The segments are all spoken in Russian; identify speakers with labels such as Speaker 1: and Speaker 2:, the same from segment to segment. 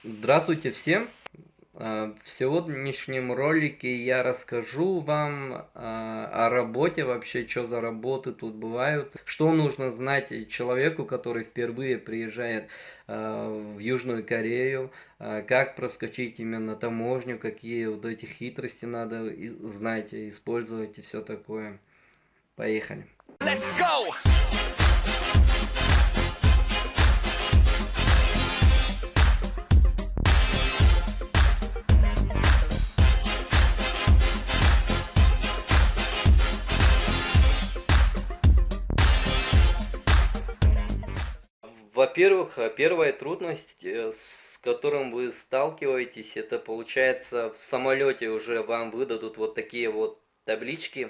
Speaker 1: Здравствуйте всем! В сегодняшнем ролике я расскажу вам о работе, вообще, что за работы тут бывают, что нужно знать человеку, который впервые приезжает в Южную Корею, как проскочить именно таможню, какие вот эти хитрости надо знать, использовать и все такое. Поехали!
Speaker 2: Let's go!
Speaker 1: Во-первых, первая трудность, с которым вы сталкиваетесь, это получается в самолете уже вам выдадут вот такие вот таблички.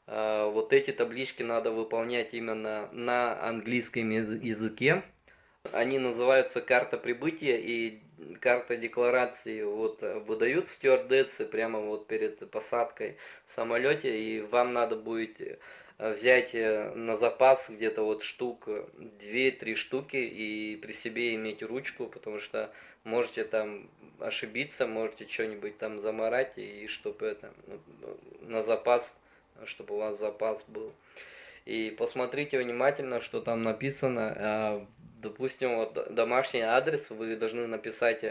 Speaker 1: Вот эти таблички надо выполнять именно на английском языке. Они называются карта прибытия и карта декларации. Вот выдают стюардессы прямо вот перед посадкой в самолете, и вам надо будет взять на запас где-то вот штук 2-3 штуки и при себе иметь ручку, потому что можете там ошибиться, можете что-нибудь там заморать, и чтобы это на запас, чтобы у вас запас был. И посмотрите внимательно, что там написано. Допустим, вот домашний адрес вы должны написать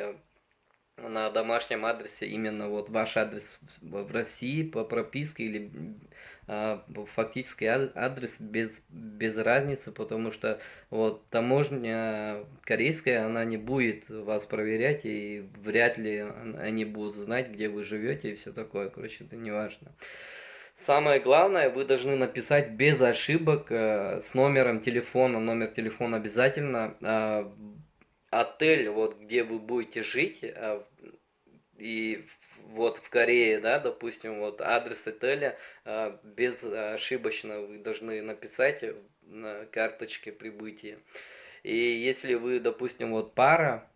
Speaker 1: на домашнем адресе именно вот ваш адрес в России по прописке или фактически адрес без разницы, потому что вот таможня корейская, она не будет вас проверять, и вряд ли они будут знать, где вы живете и все такое. Короче, это не важно. Самое главное, вы должны написать без ошибок с номером телефона, номер телефона обязательно, отель, вот где вы будете жить, и вот в Корее, да, допустим, вот адрес отеля безошибочно вы должны написать на карточке прибытия. И если вы, допустим, вот пара,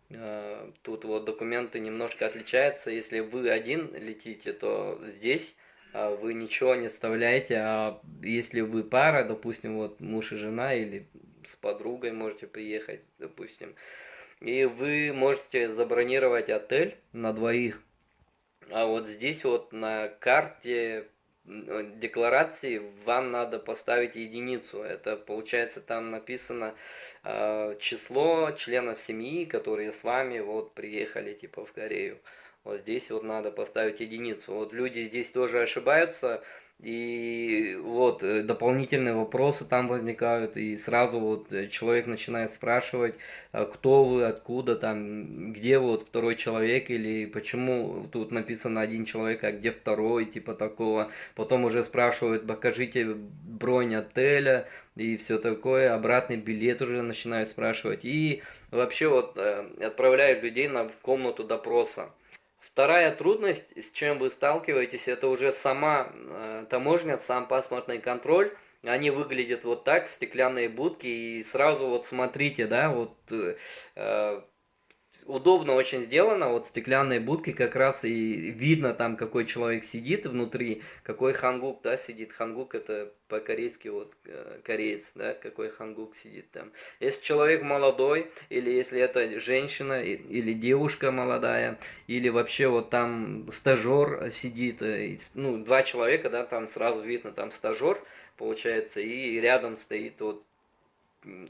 Speaker 1: тут вот документы немножко отличаются. Если вы один летите, то здесь вы ничего не оставляете, а если вы пара, допустим, вот муж и жена или с подругой можете приехать, допустим, и вы можете забронировать отель на двоих, а вот здесь вот на карте декларации вам надо поставить единицу. Это получается там написано число членов семьи, которые с вами вот приехали типа в Корею. Вот здесь вот надо поставить единицу. Вот люди здесь тоже ошибаются, и вот дополнительные вопросы там возникают, и сразу вот человек начинает спрашивать, кто вы, откуда там, где вот второй человек, или почему тут написано один человек, а где второй, типа такого. Потом уже спрашивают, покажите бронь отеля и все такое, обратный билет уже начинают спрашивать, и вообще вот отправляют людей в комнату допроса. Вторая трудность, с чем вы сталкиваетесь, это уже сама таможня, сам паспортный контроль. Они выглядят вот так, стеклянные будки, и сразу вот смотрите, да, вот удобно очень сделано, вот стеклянные будки как раз и видно там, какой человек сидит внутри, какой хангук, да, сидит. Хангук это по-корейски вот кореец, да, какой хангук сидит там. Если человек молодой, или если это женщина, или девушка молодая, или вообще вот там стажер сидит, ну, два человека, да, там сразу видно, там стажер, получается, и рядом стоит вот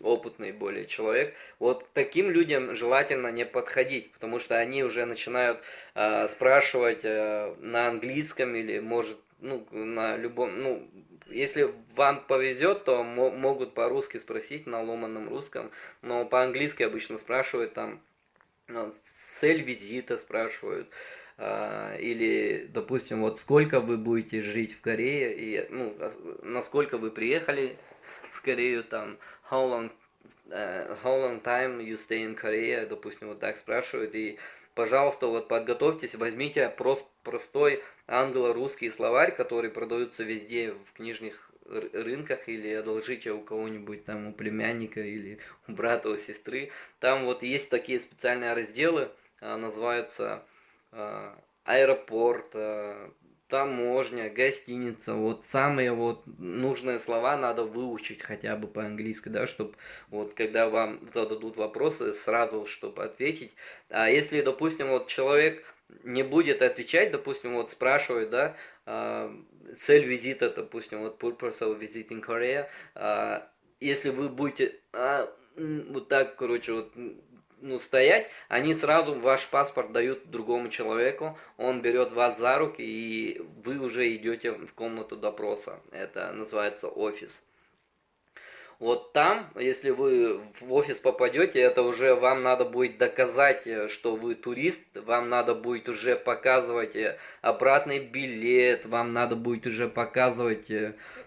Speaker 1: опытный более человек, вот к таким людям желательно не подходить, потому что они уже начинают спрашивать на английском или может ну на любом, ну если вам повезет, то могут по-русски спросить на ломаном русском, но по-английски обычно спрашивают там цель визита спрашивают, или, допустим, вот сколько вы будете жить в Корее, и, ну, насколько вы приехали в Корею, там, how long time you stay in Korea, допустим, вот так спрашивают, и, пожалуйста, вот подготовьтесь, возьмите простой англо-русский словарь, который продается везде в книжных рынках, или одолжите у кого-нибудь там, у племянника или у брата, у сестры. Там вот есть такие специальные разделы, называются аэропорт, таможня, гостиница, вот самые вот нужные слова надо выучить хотя бы по-английски, да, чтобы вот когда вам зададут вопросы, сразу, чтобы ответить. А если, допустим, вот человек не будет отвечать, допустим, вот спрашивает, да, цель визита, допустим, вот purpose of visiting Korea, если вы будете вот так, короче, вот, ну, стоять, они сразу ваш паспорт дают другому человеку, он берет вас за руки, и вы уже идете в комнату допроса. Это называется офис. Вот там, если вы в офис попадете, это уже вам надо будет доказать, что вы турист, вам надо будет уже показывать обратный билет, вам надо будет уже показывать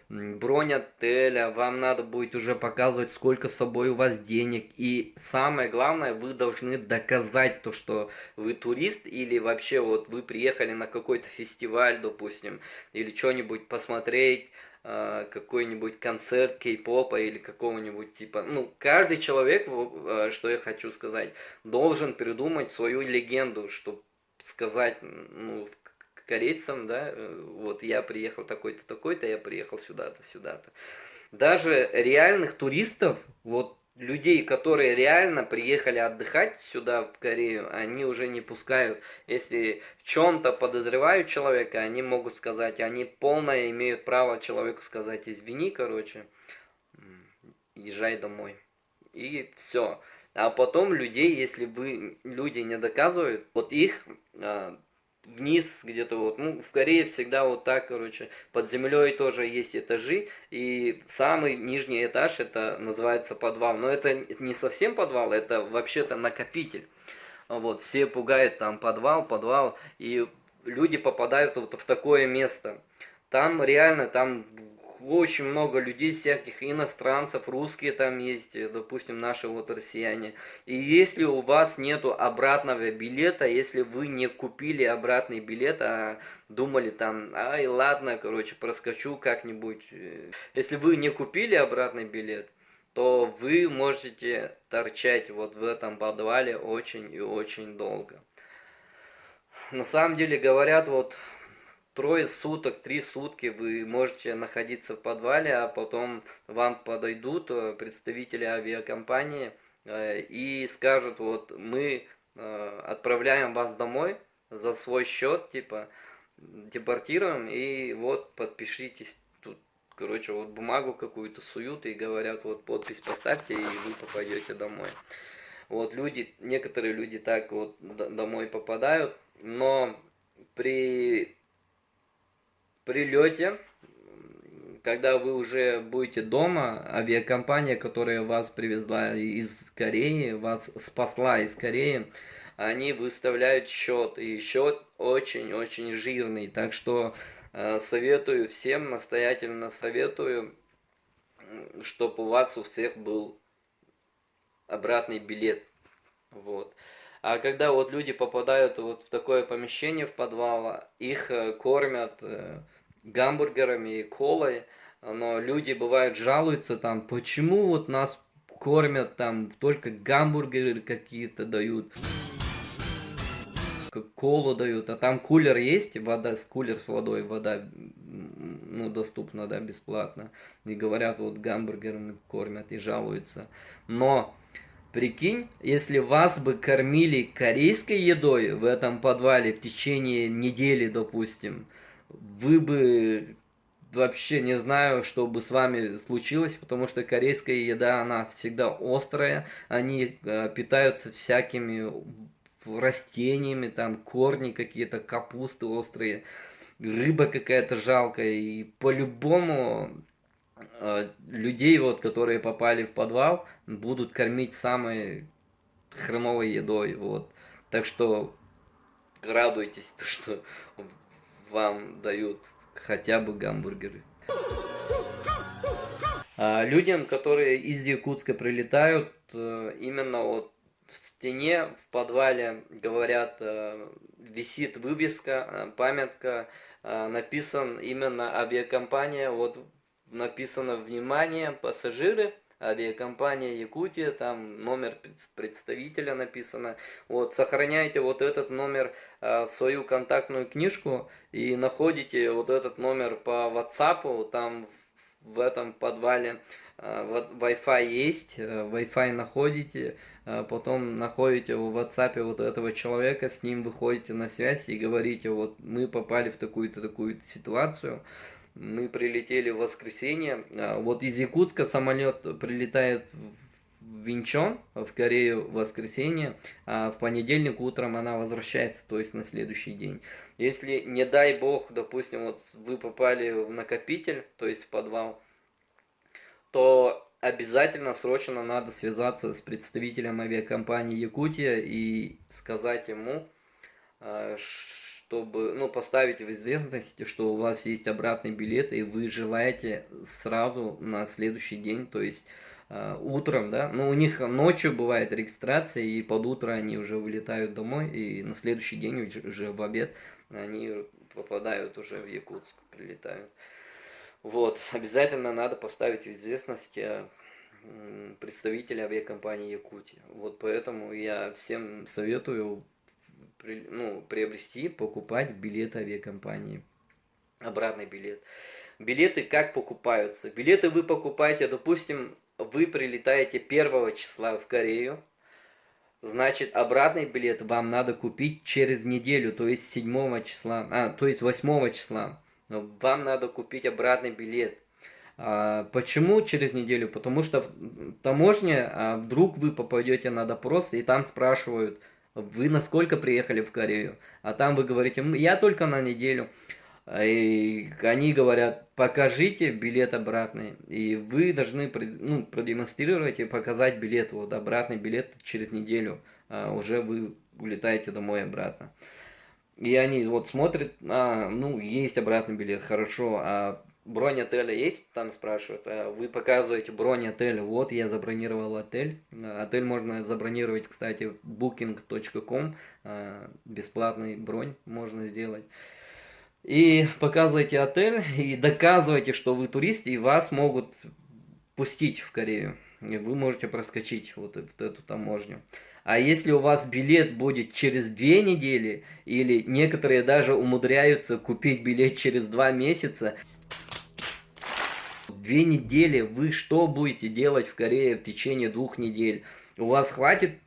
Speaker 1: бронь отеля, вам надо будет уже показывать, сколько с собой у вас денег. И самое главное, вы должны доказать то, что вы турист, или вообще вот вы приехали на какой-то фестиваль, допустим, или что-нибудь посмотреть, какой-нибудь концерт кей-попа или какого-нибудь типа. Ну, каждый человек, что я хочу сказать, должен придумать свою легенду, чтобы сказать, ну, корейцам, да, вот я приехал такой-то, такой-то, я приехал сюда-то, сюда-то. Даже реальных туристов, вот людей, которые реально приехали отдыхать сюда, в Корею, они уже не пускают. Если в чем-то подозревают человека, они могут сказать, они полное имеют право человеку сказать, извини, короче, езжай домой. И все. А потом людей, если вы люди не доказывают, вот их вниз где-то вот, ну, в Корее всегда вот так, короче, под землей тоже есть этажи, и самый нижний этаж, это называется подвал, но это не совсем подвал, это вообще-то накопитель, вот, все пугают там подвал, и люди попадают вот в такое место, там реально, там очень много людей всяких, иностранцев, русские там есть, допустим, наши вот россияне. И если у вас нету обратного билета, если вы не купили обратный билет, а думали там, ай, ладно, короче, проскочу как-нибудь. Если вы не купили обратный билет, то вы можете торчать вот в этом подвале очень и очень долго. На самом деле говорят, вот 3 суток, 3 сутки вы можете находиться в подвале, а потом вам подойдут представители авиакомпании и скажут, вот мы отправляем вас домой за свой счет, типа депортируем, и вот подпишитесь тут, короче, вот бумагу какую-то суют и говорят, вот подпись поставьте, и вы попадете домой. Вот люди, некоторые люди так вот домой попадают, но при прилете, когда вы уже будете дома, авиакомпания, которая вас привезла из Кореи, вас спасла из Кореи, они выставляют счет, и счет очень-очень жирный, так что советую всем, настоятельно советую, чтобы у вас у всех был обратный билет, вот. А когда вот люди попадают вот в такое помещение, в подвал, их кормят гамбургерами и колой, но люди бывают жалуются там, почему вот нас кормят там, только гамбургеры какие-то дают, колу дают, а там кулер есть, вода, кулер с водой, вода, ну, доступна, да, бесплатно. И говорят, вот гамбургерами кормят и жалуются. Но прикинь, если вас бы кормили корейской едой в этом подвале в течение недели, допустим, вы бы вообще не знаю, что бы с вами случилось, потому что корейская еда, она всегда острая, они питаются всякими растениями, там корни какие-то, капусты острые, рыба какая-то жалкая, и по-любому людей, вот, которые попали в подвал, будут кормить самой хреновой едой, вот. Так что радуйтесь, что вам дают хотя бы гамбургеры. Людям, которые из Якутска прилетают, именно вот в стене, в подвале, говорят, висит вывеска, памятка, написан именно авиакомпания, вот написано: внимание, пассажиры, авиакомпания Якутия, там номер представителя написано. Вот, сохраняйте вот этот номер в свою контактную книжку и находите вот этот номер по WhatsApp, там в этом подвале Wi-Fi есть, Wi-Fi находите, потом находите в WhatsApp вот этого человека, с ним выходите на связь и говорите, вот мы попали в такую-то ситуацию, мы прилетели в воскресенье, вот из Якутска самолет прилетает в Инчон, в Корею в воскресенье, а в понедельник утром она возвращается, то есть на следующий день. Если, не дай бог, допустим, вот вы попали в накопитель, то есть в подвал, то обязательно срочно надо связаться с представителем авиакомпании Якутия и сказать ему, чтобы, ну, поставить в известность, что у вас есть обратный билет и вы желаете сразу на следующий день, то есть утром, да, ну у них ночью бывает регистрация, и под утро они уже вылетают домой, и на следующий день уже в обед они попадают уже в Якутск, прилетают. Вот, обязательно надо поставить в известность представителя авиакомпании Якутия. Вот поэтому я всем советую приобрести, покупать билеты авиакомпании. Обратный билет. Билеты как покупаются? Билеты вы покупаете, допустим, вы прилетаете 1 числа в Корею, значит, обратный билет вам надо купить через неделю, то есть 7 числа, то есть 8 числа. Вам надо купить обратный билет. Почему через неделю? Потому что в таможне, вдруг вы попадете на допрос, и там спрашивают, вы насколько приехали в Корею? А там вы говорите, я только на неделю. И они говорят, покажите билет обратный. И вы должны продемонстрировать и показать билет. Вот обратный билет через неделю. Уже вы улетаете домой обратно. И они вот смотрят, есть обратный билет, хорошо, а бронь отеля есть? Там спрашивают. Вы показываете бронь отеля. Вот я забронировал отель. Отель можно забронировать, кстати, booking.com. Бесплатный бронь можно сделать. И показываете отель, и доказываете, что вы турист, и вас могут пустить в Корею. И вы можете проскочить вот эту таможню. А если у вас билет будет через 2 недели, или некоторые даже умудряются купить билет через 2 месяца, 2 недели вы что будете делать в Корее в течение 2 недель? У вас хватит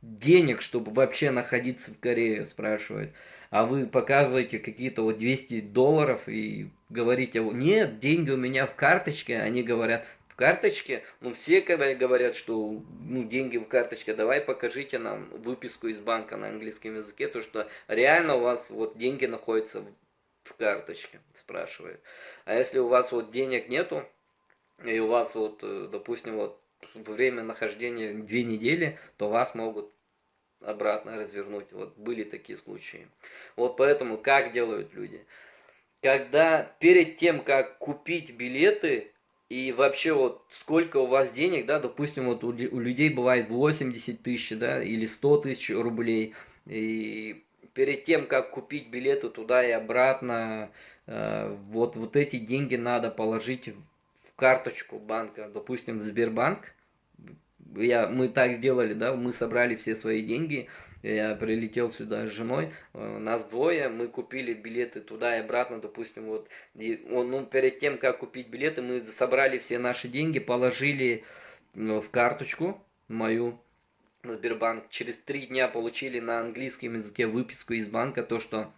Speaker 1: денег, чтобы вообще находиться в Корее, спрашивают. А вы показываете какие-то вот $200 и говорите, нет, деньги у меня в карточке. Они говорят, в карточке? Все говорят, что деньги в карточке, давай покажите нам выписку из банка на английском языке, то что реально у вас вот деньги находятся в карточке, спрашивают. А если у вас вот денег нету, и у вас вот, допустим, вот время нахождения 2 недели, то вас могут обратно развернуть. Вот были такие случаи. Вот поэтому как делают люди? Когда перед тем, как купить билеты, и вообще вот сколько у вас денег, да, допустим, вот у людей бывает 80 тысяч, да, или 100 тысяч рублей, и перед тем, как купить билеты туда и обратно, вот эти деньги надо положить в карточку банка, допустим, в Сбербанк. Мы так сделали, да, мы собрали все свои деньги, я прилетел сюда с женой, нас двое, мы купили билеты туда и обратно, допустим, вот, перед тем, как купить билеты, мы собрали все наши деньги, положили в карточку мою, Сбербанк, через 3 дня получили на английском языке выписку из банка, то, что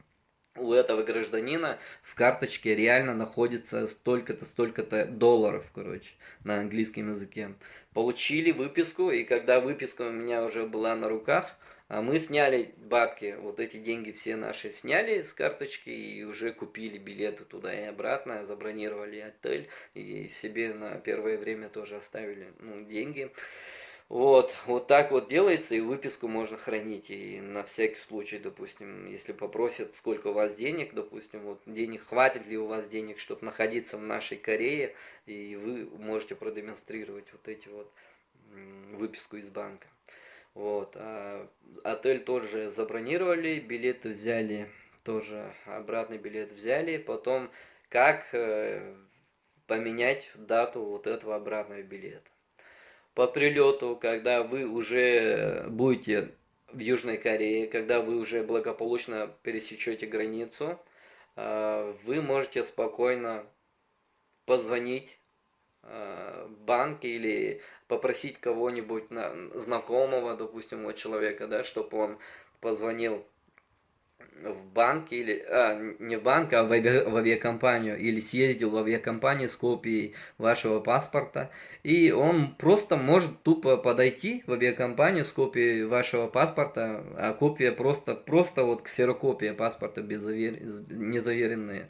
Speaker 1: у этого гражданина в карточке реально находится столько-то, столько-то долларов, короче, на английском языке. Получили выписку, и когда выписка у меня уже была на руках, мы сняли бабки, вот эти деньги все наши сняли с карточки и уже купили билеты туда и обратно, забронировали отель и себе на первое время тоже оставили деньги. Вот так вот делается, и выписку можно хранить, и на всякий случай, допустим, если попросят, сколько у вас денег, допустим, вот денег, хватит ли у вас денег, чтобы находиться в нашей Корее, и вы можете продемонстрировать вот эти вот выписку из банка. Вот, отель тоже забронировали, билеты взяли, тоже обратный билет взяли, потом как поменять дату вот этого обратного билета. по прилету, когда вы уже будете в Южной Корее, когда вы уже благополучно пересечете границу, вы можете спокойно позвонить в банк или попросить кого-нибудь знакомого, допустим, вот человека, да, чтобы он позвонил в банк или не в банк, а в авиакомпанию или съездил в авиакомпанию с копией вашего паспорта, и он просто может тупо подойти в авиакомпанию с копией вашего паспорта, а копия просто вот ксерокопия паспорта без незаверенная.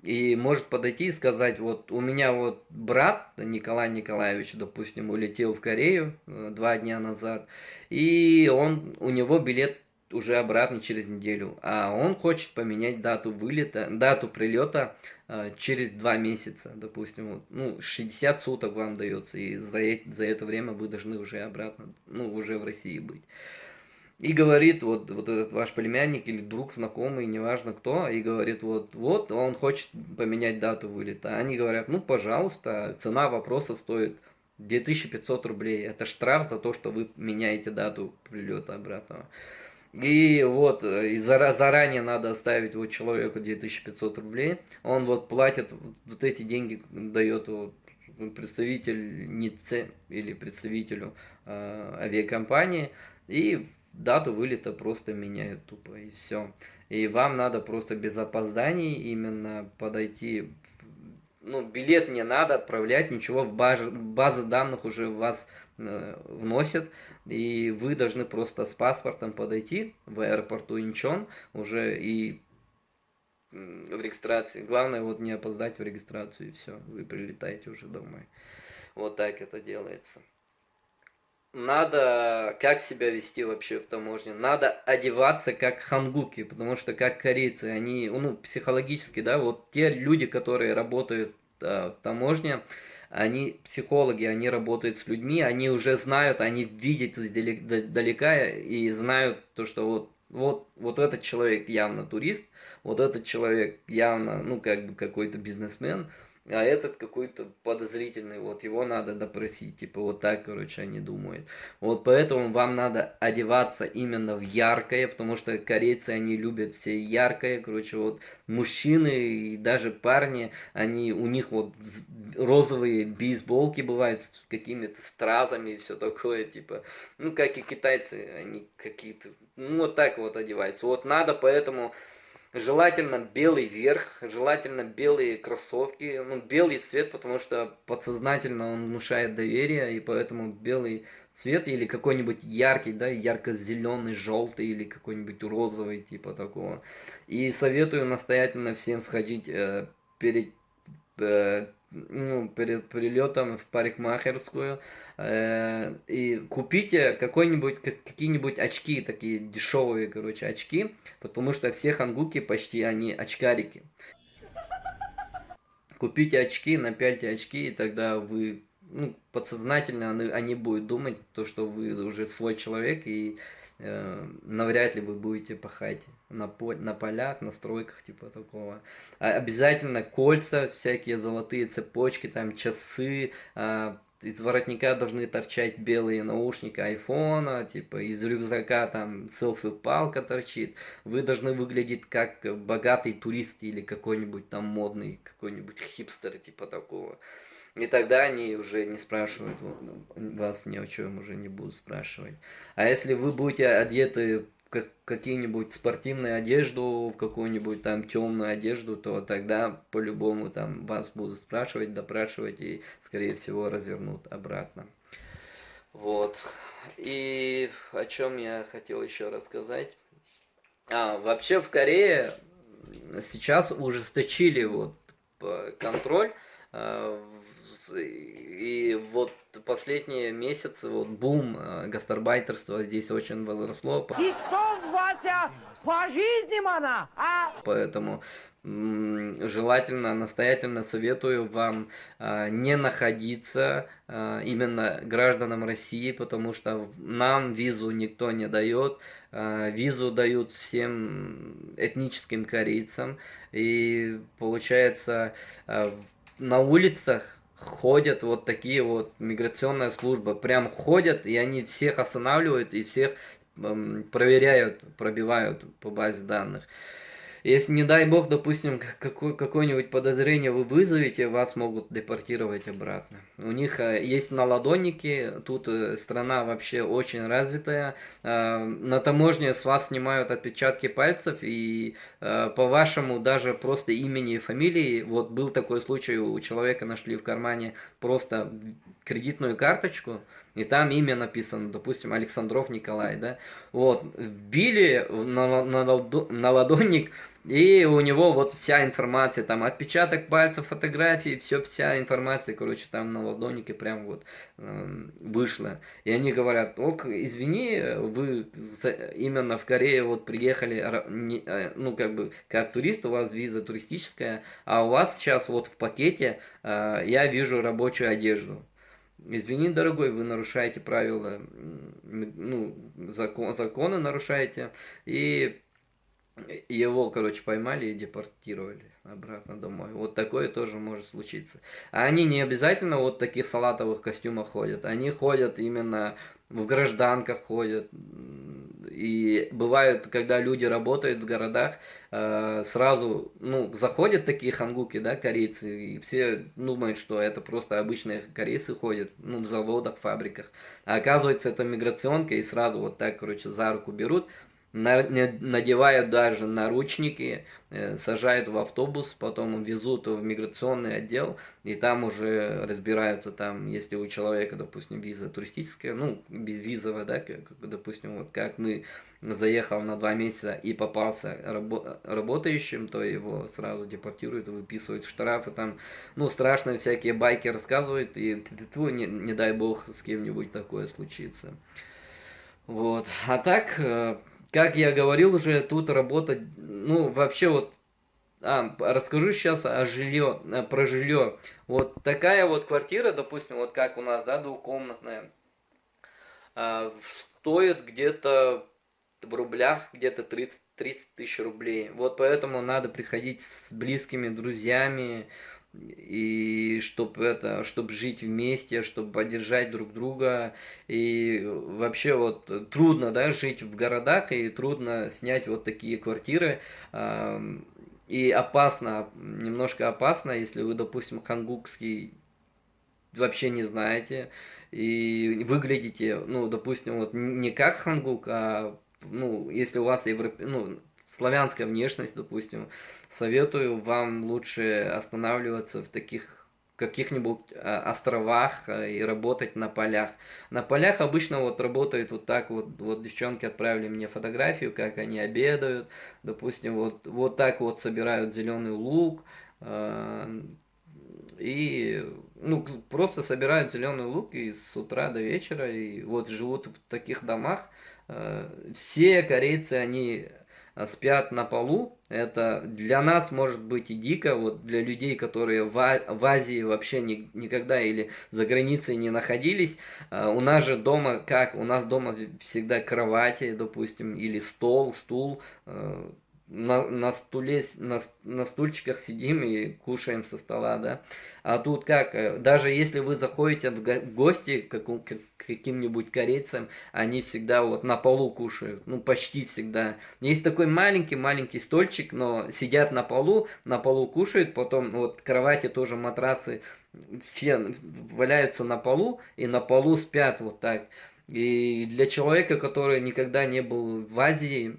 Speaker 1: И может подойти и сказать, вот у меня вот брат Николай Николаевич, допустим, улетел в Корею 2 дня назад, и у него билет уже обратно через неделю, а он хочет поменять дату вылета, дату прилета через 2 месяца, допустим, вот, ну, 60 суток вам дается, и за это время вы должны уже обратно, ну, уже в России быть. И говорит, вот этот ваш племянник или друг, знакомый, неважно кто, и говорит, вот, он хочет поменять дату вылета. Они говорят, ну, пожалуйста, цена вопроса стоит 2500 рублей. Это штраф за то, что вы меняете дату прилета обратного. И вот, и заранее надо оставить вот человеку 2500 рублей. Он вот платит, вот эти деньги дает вот представитель НИЦ или представителю авиакомпании. И дату вылета просто меняют тупо, и все. И вам надо просто без опозданий именно подойти. Ну, билет не надо отправлять, ничего, в базы данных уже вас вносят, и вы должны просто с паспортом подойти в аэропорту Инчон уже и в регистрации. Главное вот не опоздать в регистрацию, и все, вы прилетаете уже домой. Вот так это делается. Надо как себя вести вообще в таможне. Надо одеваться как хангуки, потому что как корейцы, они, ну, психологически, да, вот те люди, которые работают в таможне, они психологи, они работают с людьми, они уже знают, они видят издалека и знают то, что вот этот человек явно турист, вот этот человек явно, ну, как бы какой-то бизнесмен, а этот какой-то подозрительный, вот его надо допросить, типа вот так, короче, они думают. Вот поэтому вам надо одеваться именно в яркое, потому что корейцы, они любят все яркое, короче, вот мужчины и даже парни, у них вот розовые бейсболки бывают с какими-то стразами и все такое, типа, ну, как и китайцы, они какие-то, ну, вот так вот одеваются. Вот надо поэтому... Желательно белый верх, желательно белые кроссовки, ну, белый цвет, потому что подсознательно он внушает доверие, и поэтому белый цвет или какой-нибудь яркий, да, ярко-зеленый, желтый или какой-нибудь розовый, типа такого. И советую настоятельно всем сходить перед прилетом в парикмахерскую и купите какие-нибудь очки, такие дешевые, короче, очки, потому что все хангуки почти они очкарики. Купите очки, напяльте очки, и тогда вы, ну, подсознательно они будут думать, то, что вы уже свой человек, и навряд ли вы будете пахать на полях, на стройках, типа такого. Обязательно кольца, всякие золотые цепочки, там часы, из воротника должны торчать белые наушники айфона, типа из рюкзака там селфи-палка торчит. Вы должны выглядеть как богатый турист или какой-нибудь там модный, какой-нибудь хипстер, типа такого. И тогда они уже не спрашивают, вас ни о чем уже не будут спрашивать. А если вы будете одеты в какие-нибудь спортивную одежду, в какую-нибудь там темную одежду, то тогда по-любому там вас будут спрашивать, допрашивать и, скорее всего, развернут обратно. Вот. И о чем я хотел еще рассказать. Вообще в Корее сейчас ужесточили вот контроль. И вот последние месяцы вот бум гастарбайтерства здесь очень возросло.
Speaker 2: И кто Вася по жизни мана?
Speaker 1: Поэтому желательно, настоятельно советую вам не находиться именно гражданам России, потому что нам визу никто не дает. Визу дают всем этническим корейцам. И получается, на улицах ходят вот такие вот миграционная служба, прям ходят, и они всех останавливают и всех проверяют, пробивают по базе данных. Если, не дай бог, допустим, какое-нибудь подозрение вы вызовете, вас могут депортировать обратно. У них есть наладонники, тут страна вообще очень развитая. На таможне с вас снимают отпечатки пальцев, и по вашему даже просто имени и фамилии, вот был такой случай, у человека нашли в кармане просто кредитную карточку, и там имя написано, допустим, Александров Николай, да, вот, вбили на ладонник, и у него вот вся информация, там отпечаток пальцев, фотографии, вся информация, короче, там на ладонике прям вот вышла. И они говорят: ок, извини, вы именно в Корее вот приехали, ну как бы как турист, у вас виза туристическая, а у вас сейчас вот в пакете я вижу рабочую одежду. Извини, дорогой, вы нарушаете правила, ну, законы нарушаете, и его, короче, поймали и депортировали обратно домой. Вот такое тоже может случиться. А они не обязательно вот в таких салатовых костюмах ходят. Они ходят именно в гражданках ходят. И бывает, когда люди работают в городах, сразу, ну, заходят такие хангуки, да, корейцы, и все думают, что это просто обычные корейцы ходят, ну, в заводах, фабриках. А оказывается, это миграционка, и сразу вот так, короче, за руку берут, надевают даже наручники, сажают в автобус, потом везут в миграционный отдел, и там уже разбираются, там, если у человека, допустим, виза туристическая, ну, безвизовая, да, допустим, вот как мы, заехал на 2 месяца и попался работающим, то его сразу депортируют, выписывают штрафы, там, ну, страшные всякие байки рассказывают, и не дай бог с кем-нибудь такое случится. Вот, а так, как я говорил уже, тут работать, ну, вообще вот, расскажу сейчас про жилье. Вот такая вот квартира, допустим, вот как у нас, да, двухкомнатная, стоит где-то в рублях, где-то 30 тысяч рублей. Вот поэтому надо приходить с близкими друзьями, и чтобы жить вместе, чтобы поддержать друг друга. И вообще вот трудно, да, жить в городах, и трудно снять вот такие квартиры. И опасно, немножко опасно, если вы, допустим, хангукский вообще не знаете, и выглядите, ну, допустим, вот не как хангук, а, ну, если у вас славянская внешность, допустим, советую вам лучше останавливаться в таких каких-нибудь островах и работать на полях. На полях обычно вот работают вот так вот девчонки отправили мне фотографию, как они обедают, допустим, вот так вот собирают зеленый лук, и ну, просто собирают зеленый лук и с утра до вечера, и вот живут в таких домах. Все корейцы, они спят на полу. Это для нас может быть и дико, вот для людей, которые в Азии вообще никогда или за границей не находились. У нас же дома, как? У нас дома всегда кровати, допустим, или стул, на стульчиках сидим и кушаем со стола, да. А тут как, даже если вы заходите в гости к каким-нибудь корейцам, они всегда вот на полу кушают, ну почти всегда. Есть такой маленький стольчик, но сидят на полу кушают, потом вот кровати тоже, матрасы, все валяются на полу и на полу спят вот так. И для человека, который никогда не был в Азии,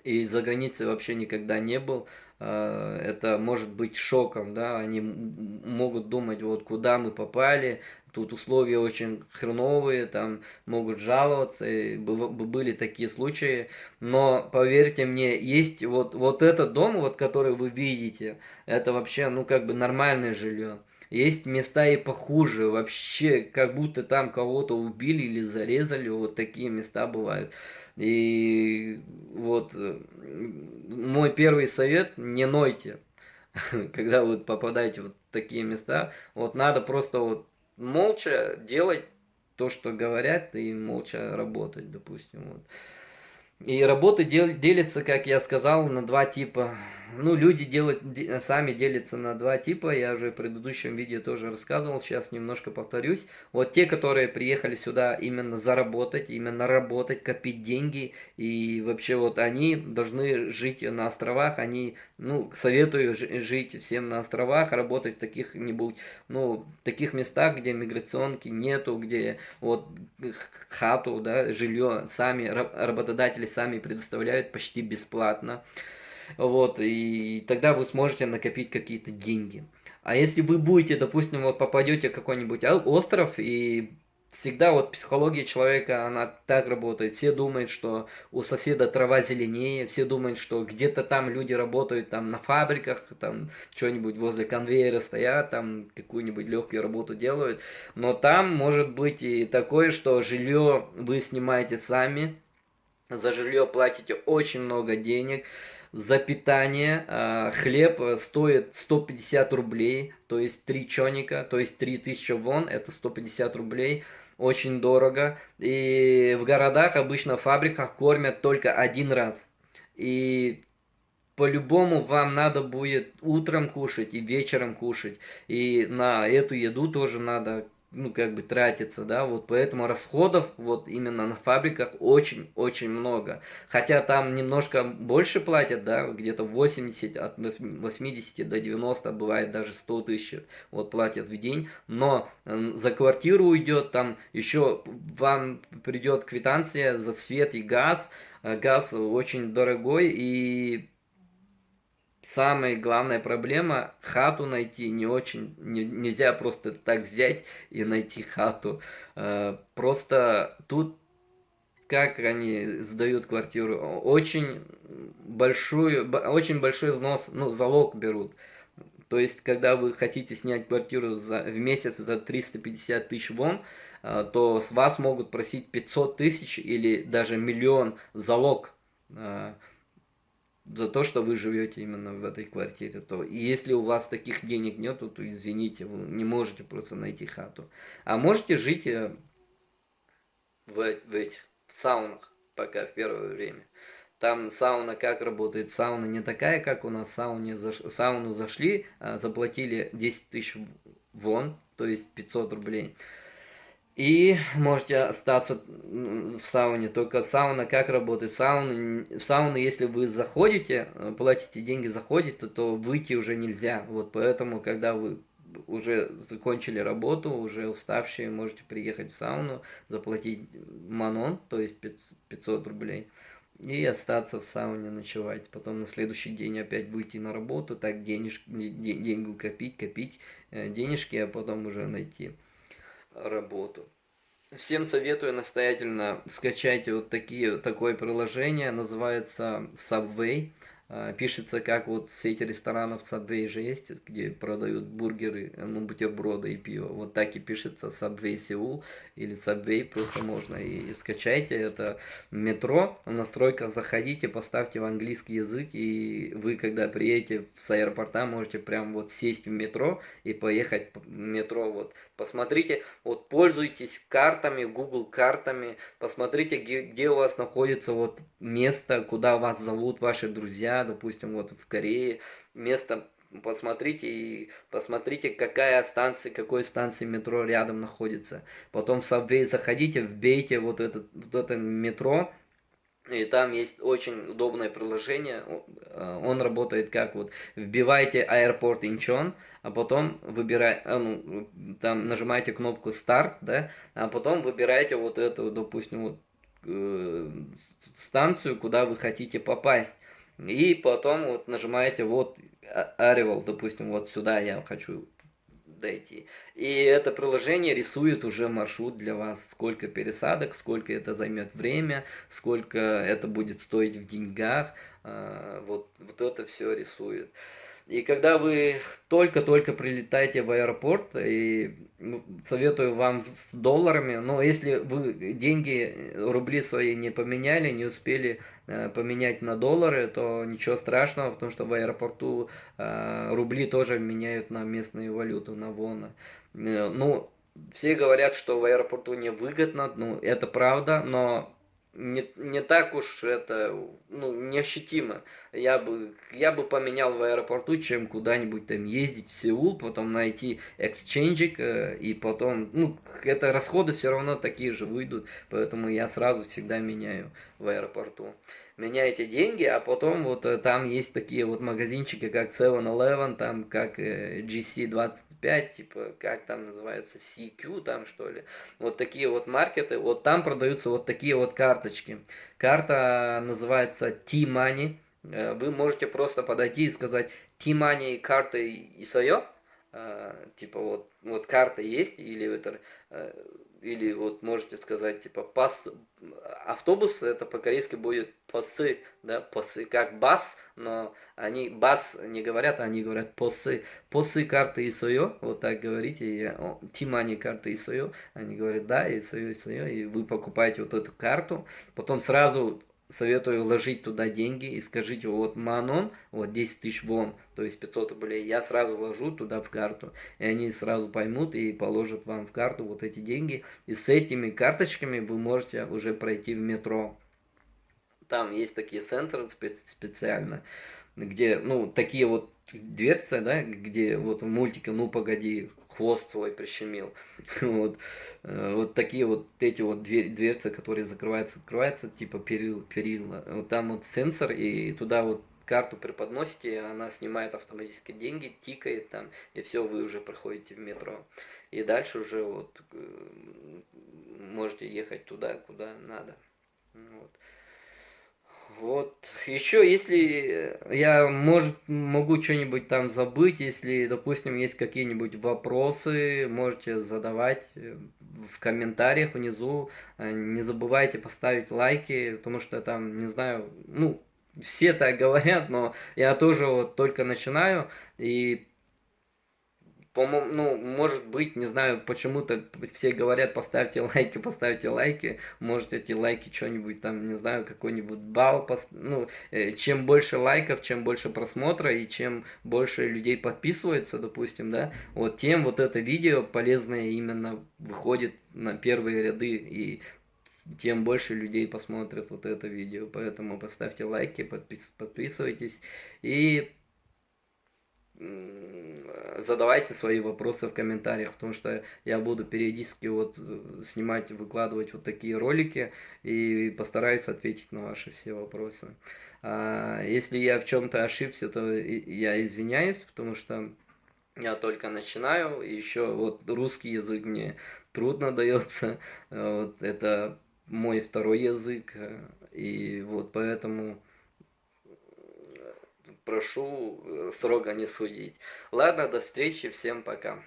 Speaker 1: и за границей вообще никогда не был, это может быть шоком, да, они могут думать, вот куда мы попали, тут условия очень хреновые, там могут жаловаться, и были такие случаи, но поверьте мне, есть вот этот дом, вот который вы видите, это вообще, ну как бы нормальное жилье. Есть места и похуже, вообще, как будто там кого-то убили или зарезали, вот такие места бывают. И вот мой первый совет: не нойте, когда вы попадаете в такие места. Вот надо просто вот молча делать то, что говорят, и молча работать, допустим. Вот. И работы делятся, как я сказал, на 2 типа. Ну, люди сами делятся на два типа, я уже в предыдущем видео тоже рассказывал, сейчас немножко повторюсь. Вот те, которые приехали сюда именно заработать, именно работать, копить деньги, и вообще вот они должны жить на островах, они, ну, советую жить всем на островах, работать в таких-нибудь, ну, таких местах, где миграционки нету, где вот хату, да, жилье сами, работодатели сами предоставляют почти бесплатно. Вот, и тогда вы сможете накопить какие-то деньги. А если вы будете, допустим, вот попадете в какой-нибудь остров, и всегда вот психология человека, она так работает. Все думают, что у соседа трава зеленее, все думают, что где-то там люди работают там на фабриках, там что-нибудь возле конвейера стоят, там какую-нибудь легкую работу делают. Но там может быть и такое, что жилье вы снимаете сами, за жилье платите очень много денег, за питание хлеб стоит 150 рублей, то есть 3 чоника, то есть 3000 вон, это 150 рублей, очень дорого. И в городах, обычно в фабриках кормят только один раз. И по-любому вам надо будет утром кушать и вечером кушать. И на эту еду тоже надо, ну, как бы тратиться, да, вот поэтому расходов вот именно на фабриках очень-очень много. Хотя там немножко больше платят, да, где-то 80, от 80 до 90, бывает даже 100 тысяч вот платят в день, но за квартиру уйдет, там еще вам придет квитанция за свет и газ, газ очень дорогой, и самая главная проблема — хату найти не очень, нельзя просто так взять и найти хату. Просто тут, как они сдают квартиру, очень большой взнос, ну, залог берут. То есть, когда вы хотите снять квартиру в месяц за 350 тысяч вон, то с вас могут просить 500 тысяч или даже миллион залог за то, что вы живете именно в этой квартире. То и если у вас таких денег нету, то извините, вы не можете просто найти хату. А можете жить в саунах пока в первое время. Там сауна как работает? Сауна не такая, как у нас. В сауну зашли, заплатили 10 тысяч вон, то есть 500 рублей. И можете остаться в сауне. Только сауна как работает? В сауну, если вы заходите, платите деньги, заходите, то выйти уже нельзя. Вот поэтому, когда вы уже закончили работу, уже уставшие, можете приехать в сауну, заплатить манон, то есть 500 рублей, и остаться в сауне ночевать. Потом на следующий день опять выйти на работу, так деньги копить денежки, а потом уже найти работу. Всем советую настоятельно скачать вот такое приложение, называется Subway. Пишется как вот сеть ресторанов Subway же есть, где продают бургеры, ну, бутерброды и пиво. Вот так и пишется Subway Seoul или Subway, просто можно и скачайте. Это метро, в настройках заходите, поставьте в английский язык, и вы, когда приедете с аэропорта, можете прям вот сесть в метро и поехать в метро. Вот посмотрите, вот пользуйтесь картами, Google картами, посмотрите, где у вас находится вот место, куда вас зовут ваши друзья, допустим, вот в Корее, место посмотрите и посмотрите, какой станции метро рядом находится. Потом в Subway заходите, вбейте вот это метро, и там есть очень удобное приложение. Он работает как вот: вбиваете аэропорт Инчон, а потом там нажимаете кнопку старт, да, а потом выбираете вот эту, допустим, вот станцию, куда вы хотите попасть. И потом вот нажимаете вот Arrival, допустим, вот сюда я хочу дойти. И это приложение рисует уже маршрут для вас, сколько пересадок, сколько это займет время, сколько это будет стоить в деньгах. Вот это все рисует. И когда вы только-только прилетаете в аэропорт, и советую вам с долларами, но если вы деньги, рубли свои не поменяли, не успели поменять на доллары, то ничего страшного, потому что в аэропорту рубли тоже меняют на местную валюту, на вона. Ну, все говорят, что в аэропорту невыгодно, ну, это правда, но не так уж это, ну, неощутимо. Я бы поменял в аэропорту, чем куда-нибудь там ездить в Сеул, потом найти эксченджик, и потом, ну, это расходы все равно такие же выйдут, поэтому я сразу всегда меняю в аэропорту. Меняете деньги, а потом вот там есть такие вот магазинчики, как 7-Eleven, там как GC25, типа, как там называются, CQ там что ли. Вот такие вот маркеты, вот там продаются вот такие вот карточки. Карта называется T-Money. Вы можете просто подойти и сказать T-Money карта и свое. Типа вот карта есть, или вот можете сказать, типа, автобус, это по-корейски будет пасы, да, пасы, как бас, но они бас не говорят, они говорят пасы карты и свое, вот так говорите, Тимани карты и свое, они говорят, да, и свое, и вы покупаете вот эту карту, потом сразу советую вложить туда деньги и скажите, вот Манон, вот 10 тысяч вон, то есть 500 рублей, я сразу вложу туда в карту, и они сразу поймут и положат вам в карту вот эти деньги, и с этими карточками вы можете уже пройти в метро. Там есть такие центры специально, где, ну, такие вот дверцы, да, где вот в мультике «Ну, погоди», хвост свой прищемил. Вот, вот такие вот эти вот дверцы, которые открываются, типа перила. Вот там вот сенсор, и туда вот карту преподносите, и она снимает автоматически деньги, тикает там, и все, вы уже проходите в метро. И дальше уже вот можете ехать туда, куда надо. Вот. Вот. Еще, если я, могу что-нибудь там забыть, если, допустим, есть какие-нибудь вопросы, можете задавать в комментариях внизу. Не забывайте поставить лайки, потому что там, не знаю, ну, все так говорят, но я тоже вот только начинаю, и по-моему, ну, может быть, не знаю, почему-то все говорят, поставьте лайки, может, эти лайки что-нибудь там, не знаю, какой-нибудь балл, ну, чем больше лайков, чем больше просмотра, и чем больше людей подписывается, допустим, да, вот тем вот это видео полезное именно выходит на первые ряды, и тем больше людей посмотрят вот это видео, поэтому поставьте лайки, подписывайтесь, и задавайте свои вопросы в комментариях, потому что я буду периодически вот снимать, выкладывать вот такие ролики и постараюсь ответить на ваши все вопросы. Если я в чем-то ошибся, то я извиняюсь, потому что я только начинаю, еще вот русский язык мне трудно дается, вот это мой второй язык, и вот поэтому прошу строго не судить. Ладно, до встречи, всем пока.